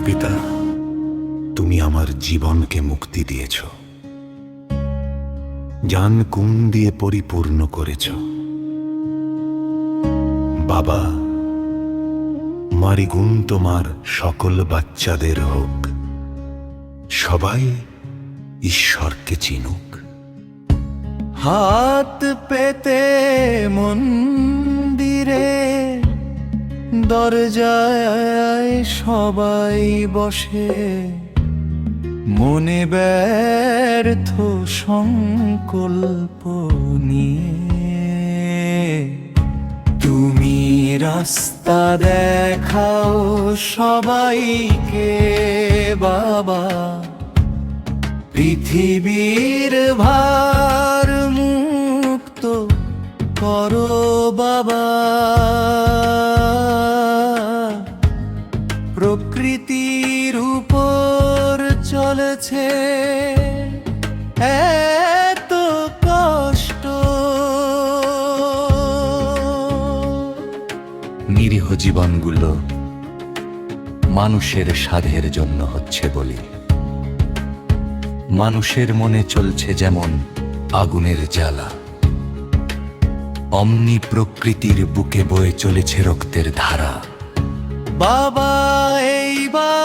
পিতা, তুমি আমার জীবনকে মুক্তি দিয়েছ, জ্ঞান গুণ দিয়ে পরিপূর্ণ করেছ। বাবা, মারি গুণ তোমার সকল বাচ্চাদের হোক, সবাই ঈশ্বরকে চিনুক। হাত পেতে মন্দিরে দরজায় সবাই বসে, মনে ব্যর্থ সংকল্প নিয়ে। তুমি রাস্তা দেখাও সবাইকে বাবা, পৃথিবীর ভার মুক্ত করো বাবা। প্রকৃতির উপর চলেছে এত কষ্ট, নিরীহ জীবনগুলো মানুষের সাধের জন্য হচ্ছে বলি। মানুষের মনে চলছে যেমন আগুনের জ্বালা, অমনি প্রকৃতির বুকে বয়ে চলেছে রক্তের ধারা। বাবা, এইবার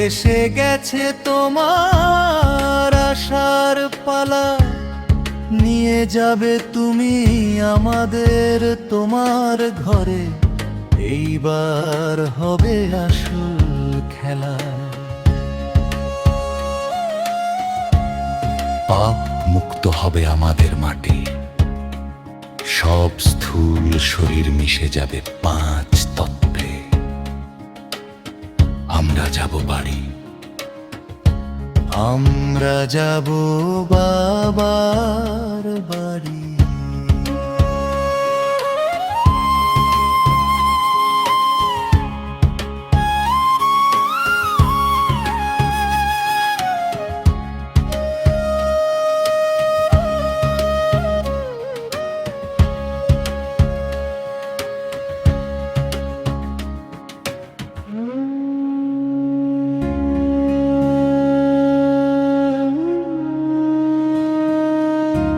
এসে গেছে তোমার আশার পালা, নিয়ে যাবে তুমি আমাদের তোমার ঘরে। এইবার হবে আসল খেলা। পাপ মুক্ত হবে আমাদের মাটি, সব স্থূল শরীর মিশে যাবে 5 তত্ত্বে। আমরা যাব বাড়ি, আমরা যাব বাবার বাড়ি।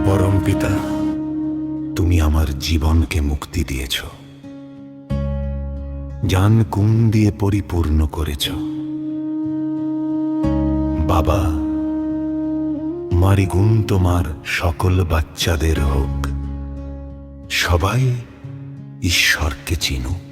পরম পিতা, তুমি আমার জীবনকে মুক্তি দিয়েছ, জ্ঞান গুণ দিয়ে পরিপূর্ণ করেছ। বাবা, মারি গুণ তোমার সকল বাচ্চাদের হোক, সবাই ঈশ্বরকে চিনুক।